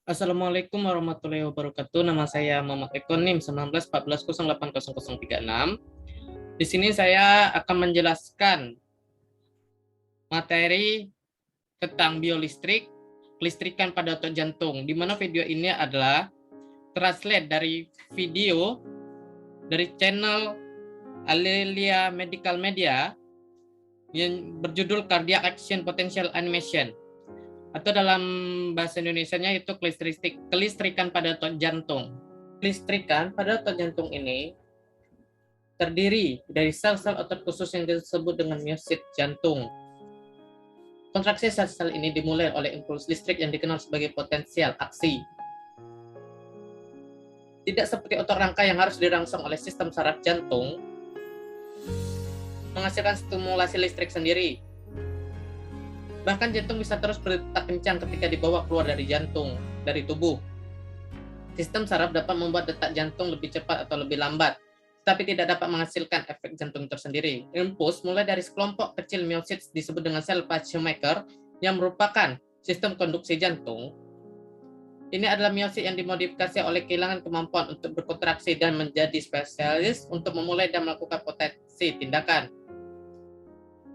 Assalamualaikum warahmatullahi wabarakatuh. Nama saya Muhammad Eko NIM 1914080036. Di sini saya akan menjelaskan materi tentang biolistrik, kelistrikan pada otot jantung. Di mana video ini adalah translate dari video dari channel Alelia Medical Media yang berjudul Cardiac Action Potential Animation, atau dalam bahasa Indonesianya itu kelistrikan pada otot jantung. Kelistrikan pada otot jantung ini terdiri dari sel-sel otot khusus yang disebut dengan miosit jantung. Kontraksi sel-sel ini dimulai oleh impuls listrik yang dikenal sebagai potensial aksi. Tidak seperti otot rangka yang harus dirangsang oleh sistem saraf jantung, menghasilkan stimulasi listrik sendiri. Bahkan jantung bisa terus berdetak kencang ketika dibawa keluar dari tubuh. Sistem saraf dapat membuat detak jantung lebih cepat atau lebih lambat, tetapi tidak dapat menghasilkan efek jantung tersendiri. Impuls mulai dari sekelompok kecil miosit disebut dengan sel pacemaker yang merupakan sistem konduksi jantung. Ini adalah miosit yang dimodifikasi oleh kehilangan kemampuan untuk berkontraksi dan menjadi spesialis untuk memulai dan melakukan potensi tindakan.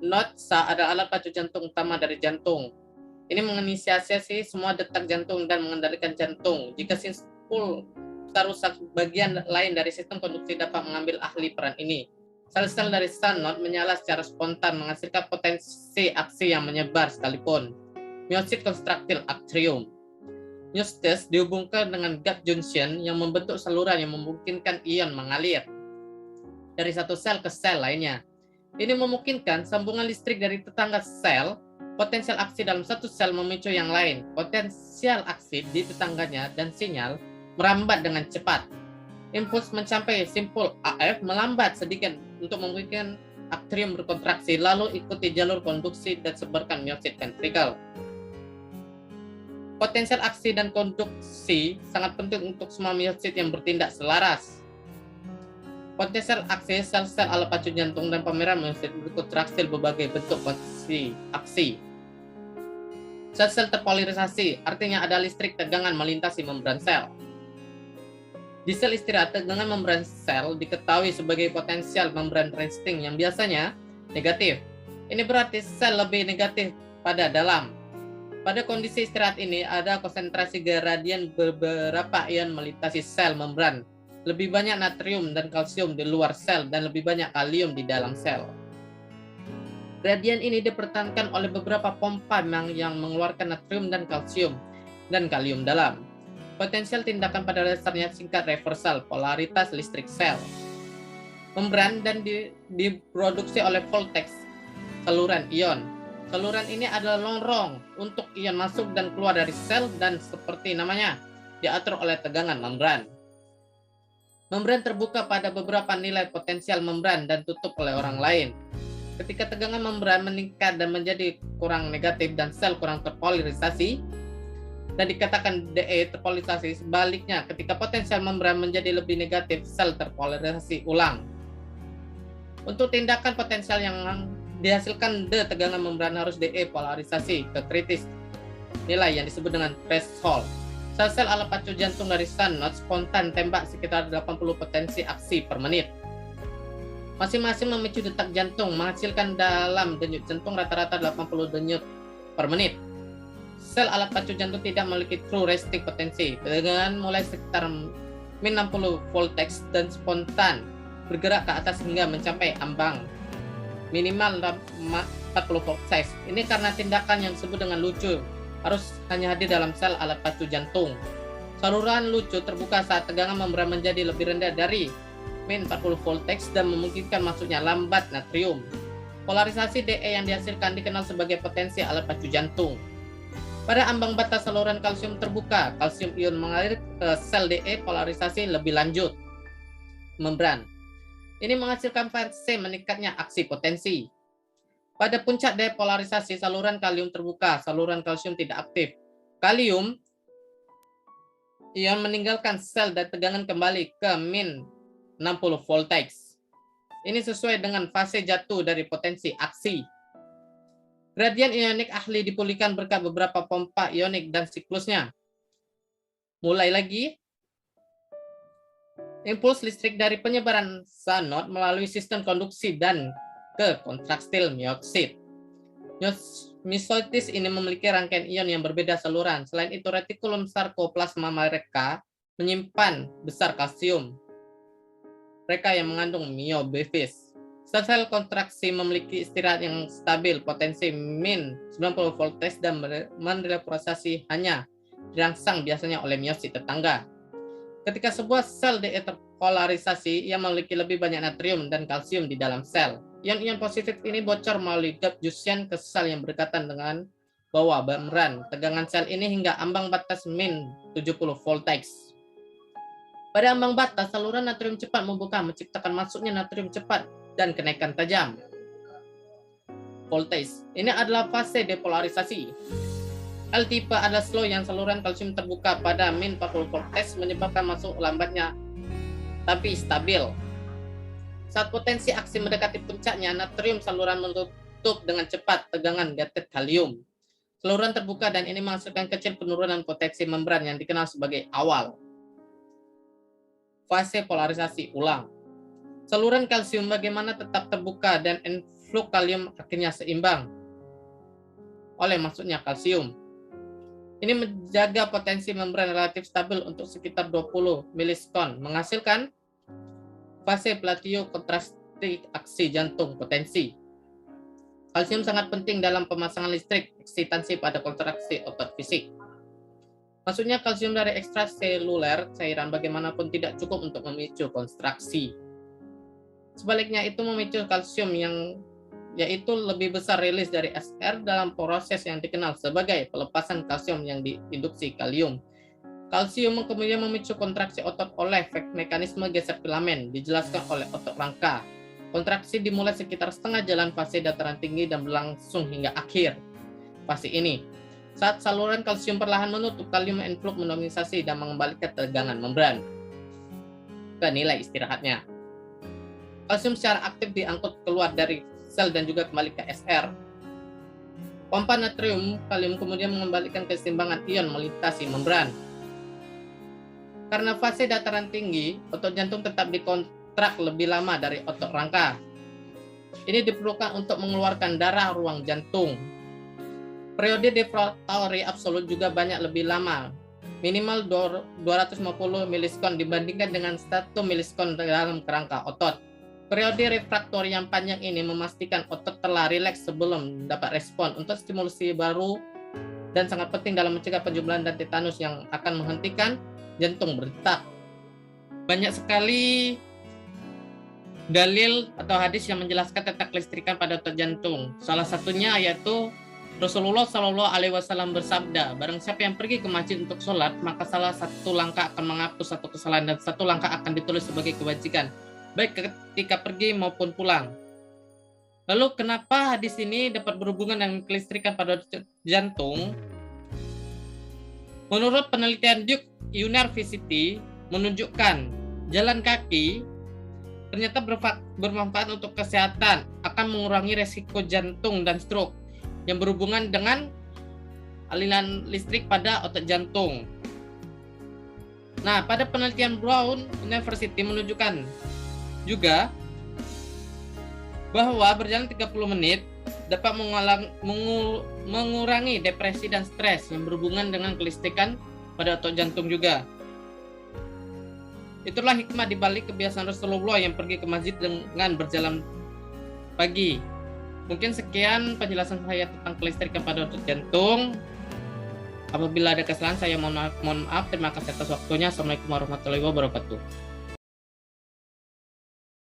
Notsa adalah alat pacu jantung utama dari jantung. Ini menginisiasi semua detak jantung dan mengendalikan jantung. Jika simpul rusak, bagian lain dari sistem konduksi dapat mengambil alih peran ini. Sel-sel dari sanot menyala secara spontan, menghasilkan potensi aksi yang menyebar sekalipun. Miosit konstruktil atrium. Miosis dihubungkan dengan gut junction yang membentuk saluran yang memungkinkan ion mengalir dari satu sel ke sel lainnya. Ini memungkinkan sambungan listrik dari tetangga sel. Potensial aksi dalam satu sel memicu yang lain. Potensial aksi di tetangganya dan sinyal merambat dengan cepat. Impuls mencapai simpul AF melambat sedikit untuk memungkinkan atrium berkontraksi, lalu ikuti jalur konduksi dan sebarkan miosit ventrikel. Potensial aksi dan konduksi sangat penting untuk semua miosit yang bertindak selaras. Potensial aksi sel-sel alat pacu jantung dan pameran miosit berkontraksi berbagai bentuk aksi. Sel-sel terpolarisasi, artinya ada listrik tegangan melintasi membran sel. Di sel istirahat, tegangan membran sel diketahui sebagai potensial membran resting yang biasanya negatif. Ini berarti sel lebih negatif pada dalam. Pada kondisi istirahat ini, ada konsentrasi gradien beberapa ion melintasi sel membran. Lebih banyak natrium dan kalsium di luar sel dan lebih banyak kalium di dalam sel. Gradien ini dipertahankan oleh beberapa pompa yang mengeluarkan natrium dan kalium dalam. Potensial tindakan pada dasarnya singkat reversal polaritas listrik sel. Membran dan diproduksi oleh voltex saluran ion. Saluran ini adalah lorong untuk ion masuk dan keluar dari sel dan seperti namanya diatur oleh tegangan membran. Membran terbuka pada beberapa nilai potensial membran dan tutup oleh orang lain. Ketika tegangan membran meningkat dan menjadi kurang negatif dan sel kurang terpolarisasi, dan dikatakan DE terpolarisasi, sebaliknya ketika potensial membran menjadi lebih negatif, sel terpolarisasi ulang. Untuk tindakan potensial yang dihasilkan tegangan membran harus DE polarisasi ke kritis nilai yang disebut dengan threshold. Sel-sel alat pacu jantung dari sanot spontan tembak sekitar 80 potensi aksi per menit. Masing-masing memicu detak jantung menghasilkan dalam denyut jantung rata-rata 80 denyut per menit. Sel alat pacu jantung tidak memiliki true resting potensi. Tegangan mulai sekitar min 60 voltex dan spontan bergerak ke atas hingga mencapai ambang minimal 40 voltex. Ini karena tindakan yang disebut dengan lucu harus hanya hadir dalam sel alat pacu jantung. Saluran lucu terbuka saat tegangan membran menjadi lebih rendah dari min 40 voltex dan memungkinkan masuknya lambat natrium. Polarisasi DE yang dihasilkan dikenal sebagai potensi alat pacu jantung. Pada ambang batas saluran kalsium terbuka, kalsium ion mengalir ke sel DE polarisasi lebih lanjut membran. Ini menghasilkan fase meningkatnya aksi potensi. Pada puncak depolarisasi, saluran kalium terbuka, saluran kalsium tidak aktif. Kalium ion meninggalkan sel dan tegangan kembali ke min 60 voltex. Ini sesuai dengan fase jatuh dari potensi aksi. Gradien ionik ahli dipulihkan berkat beberapa pompa ionik dan siklusnya. Mulai lagi, impuls listrik dari penyebaran zanod melalui sistem konduksi dan ke kontraktil mioksid. Miostis ini memiliki rangkaian ion yang berbeda saluran. Selain itu, retikulum sarkoplasma mereka menyimpan besar kalsium. Mereka yang mengandung myobevis. Sel-sel kontraksi memiliki istirahat yang stabil, potensi min 90 voltage dan merelaksasi hanya dirangsang biasanya oleh miosit tetangga. Ketika sebuah sel deinterpolarisasi, ia memiliki lebih banyak natrium dan kalsium di dalam sel. Ion-ion positif ini bocor melalui gap junction ke sel yang berdekatan dengan bawah membran. Tegangan sel ini hingga ambang batas min 70 voltage. Pada ambang batas, saluran natrium cepat membuka, menciptakan masuknya natrium cepat dan kenaikan tajam voltage. Ini adalah fase depolarisasi. L-tipe adalah slow yang saluran kalsium terbuka pada min 40 voltage menyebabkan masuk lambatnya tapi stabil. Saat potensi aksi mendekati puncaknya, natrium saluran menutup dengan cepat tegangan gated kalium. Saluran terbuka dan ini menghasilkan kecil penurunan potensi membran yang dikenal sebagai awal. Fase polarisasi ulang. Saluran kalsium bagaimana tetap terbuka dan influx kalium akhirnya seimbang oleh masuknya kalsium. Ini menjaga potensi membran relatif stabil untuk sekitar 20 milisekon, menghasilkan fase platio-kontrastik aksi jantung potensi. Kalsium sangat penting dalam pemasangan listrik eksitansi pada kontraksi otot fisik. Masuknya kalsium dari ekstraseluler cairan bagaimanapun tidak cukup untuk memicu kontraksi. Sebaliknya itu memicu kalsium yang yaitu lebih besar rilis dari SR dalam proses yang dikenal sebagai pelepasan kalsium yang diinduksi kalium. Kalsium kemudian memicu kontraksi otot oleh mekanisme geser filamen, dijelaskan oleh otot rangka. Kontraksi dimulai sekitar setengah jalan fase dataran tinggi dan berlangsung hingga akhir fase ini. Saat saluran kalsium perlahan menutup, kalium influx mendominasi dan mengembalikan tegangan membran ke nilai istirahatnya. Kalsium secara aktif diangkut keluar dari sel dan juga kembali ke SR. Pompa natrium kalium kemudian mengembalikan keseimbangan ion melintasi membran. Karena fase dataran tinggi, otot jantung tetap dikontrak lebih lama dari otot rangka. Ini diperlukan untuk mengeluarkan darah ruang jantung. Periode defractatory absolut juga banyak lebih lama, minimal 250 milisekon dibandingkan dengan 1 milisekon dalam kerangka otot. Periode refraktori yang panjang ini memastikan otot telah rileks sebelum dapat respon untuk stimulasi baru dan sangat penting dalam mencegah penjumlahan dan tetanus yang akan menghentikan jantung berdetak. Banyak sekali dalil atau hadis yang menjelaskan tentang kelistrikan pada otot jantung. Salah satunya yaitu Rasulullah Shallallahu Alaihi Wasallam bersabda, barang siapa yang pergi ke masjid untuk sholat, maka salah satu langkah akan menghapus satu kesalahan dan satu langkah akan ditulis sebagai kebajikan, baik ketika pergi maupun pulang. Lalu kenapa hadis ini dapat berhubungan dengan kelistrikan pada jantung? Menurut penelitian Duke University menunjukkan jalan kaki ternyata bermanfaat untuk kesehatan, akan mengurangi resiko jantung dan stroke yang berhubungan dengan aliran listrik pada otot jantung. Nah, pada penelitian Brown University menunjukkan juga bahwa berjalan 30 menit dapat mengurangi depresi dan stres yang berhubungan dengan kelistrikan pada otot jantung juga. Itulah hikmah dibalik kebiasaan Rasulullah yang pergi ke masjid dengan berjalan pagi. Mungkin sekian penjelasan saya tentang kelistrikan pada otot jantung. Apabila ada kesalahan saya mohon maaf. Terima kasih atas waktunya. Assalamualaikum warahmatullahi wabarakatuh.